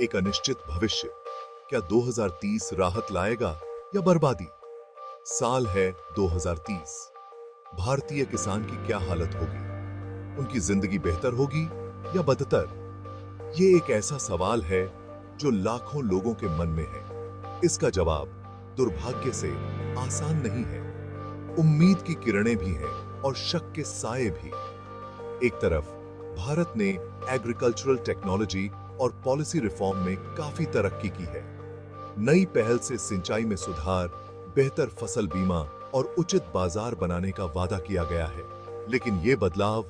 एक अनिश्चित भविष्य। क्या 2030 राहत लाएगा या बर्बादी? साल है 2030। भारतीय किसान की क्या हालत होगी? उनकी जिंदगी बेहतर होगी या बदतर? ये एक ऐसा सवाल है जो लाखों लोगों के मन में है। इसका जवाब दुर्भाग्य से आसान नहीं है। उम्मीद की किरणें भी हैं और शक के साए भी। एक तरफ भारत ने एग्रीकल्चरल टेक्नोलॉजी और पॉलिसी रिफॉर्म में काफी तरक्की की है। नई पहल से सिंचाई में सुधार, बेहतर फसल बीमा और उचित बाजार बनाने का वादा किया गया है। लेकिन ये बदलाव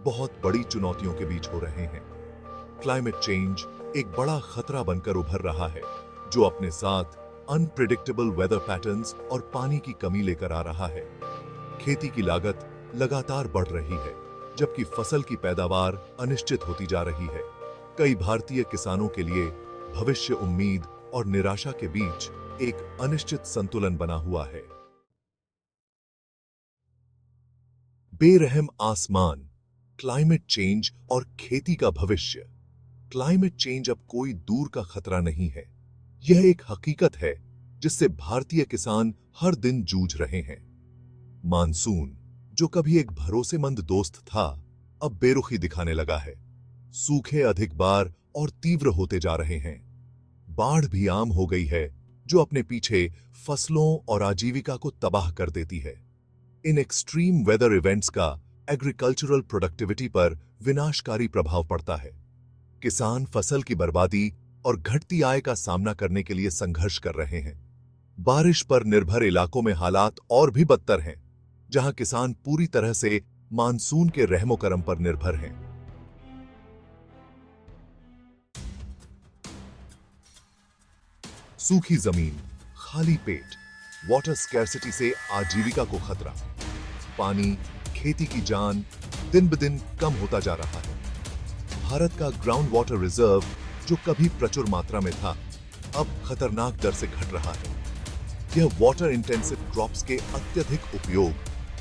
बहुत बड़ी चुनौतियों के बीच हो रहे हैं। क्लाइमेट चेंज एक बड़ा खतरा बनकर उभर रहा है, जो अपने साथ अनप्रिडिक्टेबल वेदर पैटर्न्स और पानी की कमी लेकर आ रहा है। खेती की लागत लगातार बढ़ रही है, जबकि फसल की पैदावार अनिश्चित होती जा रही है। कई भारतीय किसानों के लिए भविष्य उम्मीद और निराशा के बीच एक अनिश्चित संतुलन बना हुआ है। बेरहम आसमान, क्लाइमेट चेंज और खेती का भविष्य। क्लाइमेट चेंज अब कोई दूर का खतरा नहीं है। यह एक हकीकत है जिससे भारतीय किसान हर दिन जूझ रहे हैं। मानसून, जो कभी एक भरोसेमंद दोस्त था, अब बेरुखी दिखाने लगा है। सूखे अधिक बार और तीव्र होते जा रहे हैं। बाढ़ भी आम हो गई है, जो अपने पीछे फसलों और आजीविका को तबाह कर देती है। इन एक्सट्रीम वेदर इवेंट्स का एग्रीकल्चरल प्रोडक्टिविटी पर विनाशकारी प्रभाव पड़ता है। किसान फसल की बर्बादी और घटती आय का सामना करने के लिए संघर्ष कर रहे हैं। बारिश पर निर्भर इलाकों में हालात और भी बदतर हैं, जहां किसान पूरी तरह से मानसून के रहमो करम पर निर्भर हैं। सूखी जमीन, खाली पेट, वाटर स्कैर्सिटी से आजीविका को खतरा। पानी, खेती की जान दिन ब दिन कम होता जा रहा है। भारत का ग्राउंड वाटर रिजर्व, जो कभी प्रचुर मात्रा में था, अब खतरनाक दर से घट रहा है। यह वाटर इंटेंसिव क्रॉप्स के अत्यधिक उपयोग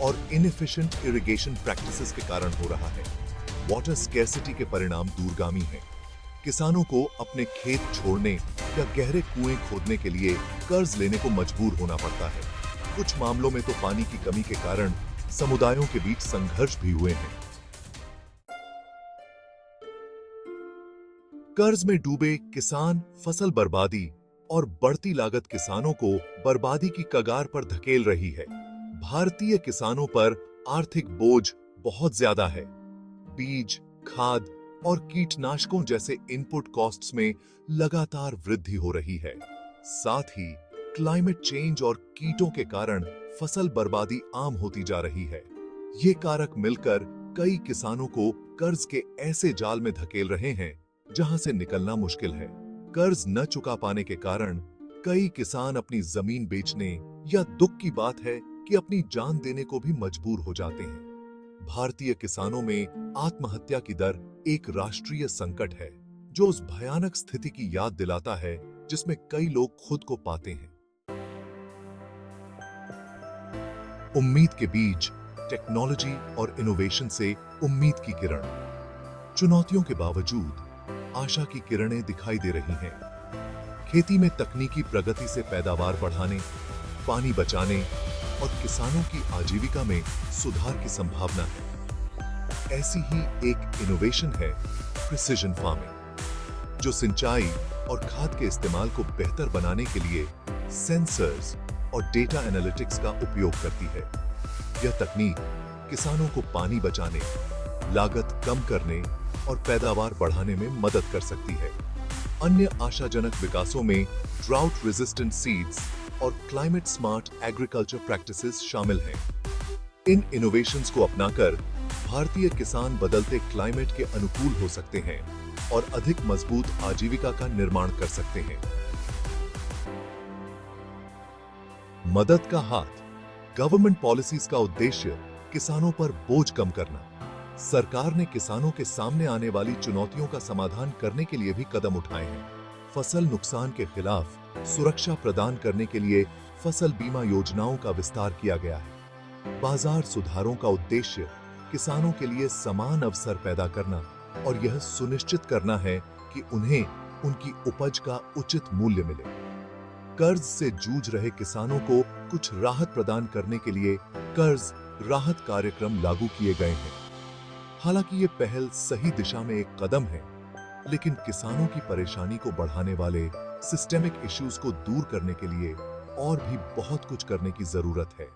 और इनएफिशिएंट इरिगेशन प्रैक्टिसेस के कारण हो रहा है। वाटर स्कैर्सिटी के परिणाम दूरगामी हैं। किसानों को अपने खेत छोड़ने या गहरे कुएं खोदने के लिए कर्ज लेने को मजबूर होना पड़ता है। कुछ मामलों में तो पानी की कमी के कारण समुदायों के बीच संघर्ष भी हुए हैं। कर्ज में डूबे किसान, फसल बर्बादी और बढ़ती लागत किसानों को बर्बादी की कगार पर धकेल रही है। भारतीय किसानों पर आर्थिक बोझ बहुत ज्यादा है। बीज, खाद और कीटनाशकों जैसे इनपुट कॉस्ट्स में लगातार वृद्धि हो रही है। साथ ही क्लाइमेट चेंज और कीटों के कारण फसल बर्बादी आम होती जा रही है। ये कारक मिलकर कई किसानों को कर्ज के ऐसे जाल में धकेल रहे हैं जहां से निकलना मुश्किल है। कर्ज न चुका पाने के कारण कई किसान अपनी जमीन बेचने या दुख की बात है कि अपनी जान देने को भी मजबूर हो जाते हैं। भारतीय किसानों में आत्महत्या की दर एक राष्ट्रीय संकट है, जो उस भयानक स्थिति की याद दिलाता है जिसमें कई लोग खुद को पाते हैं। उम्मीद के बीच टेक्नोलॉजी और इनोवेशन से उम्मीद की किरण। चुनौतियों के बावजूद आशा की किरणें दिखाई दे रही हैं। खेती में तकनीकी प्रगति से पैदावार बढ़ाने, पानी बचाने और किसानों की आजीविका में सुधार की संभावना है। ऐसी ही एक इनोवेशन है प्रिसिजन फार्मिंग, जो सिंचाई और खाद के इस्तेमाल को बेहतर बनाने के लिए सेंसर्स और डेटा एनालिटिक्स का उपयोग करती है। यह तकनीक किसानों को पानी बचाने, लागत कम करने और पैदावार बढ़ाने में मदद कर सकती है। अन्य आशाजनक विकासों में ड्राउट रेजिस्टेंट सीड्स और क्लाइमेट स्मार्ट एग्रीकल्चर प्रैक्टिसेस शामिल हैं। इन इनोवेशंस को अपनाकर भारतीय किसान बदलते क्लाइमेट के अनुकूल हो सकते हैं और अधिक मजबूत आजीविका का निर्माण कर सकते हैं। मदद का हाथ। गवर्नमेंट पॉलिसीज का उद्देश्य किसानों पर बोझ कम करना। सरकार ने किसानों के सामने आने वाली चुनौतियों का समाधान करने के लिए भी कदम उठाए हैं। फसल नुकसान के खिलाफ सुरक्षा प्रदान करने के लिए फसल बीमा योजनाओं का विस्तार किया गया है। बाजार सुधारों का उद्देश्य किसानों के लिए समान अवसर पैदा करना और यह सुनिश्चित करना है कि उन्हें उनकी उपज का उचित मूल्य मिले। कर्ज से जूझ रहे किसानों को कुछ राहत प्रदान करने के लिए कर्ज राहत कार्यक्रम लागू किए गए हैं। हालांकि ये पहल सही दिशा में एक कदम है, लेकिन किसानों की परेशानी को बढ़ाने वाले सिस्टेमिक इश्यूज को दूर करने के लिए और भी बहुत कुछ करने की जरूरत है।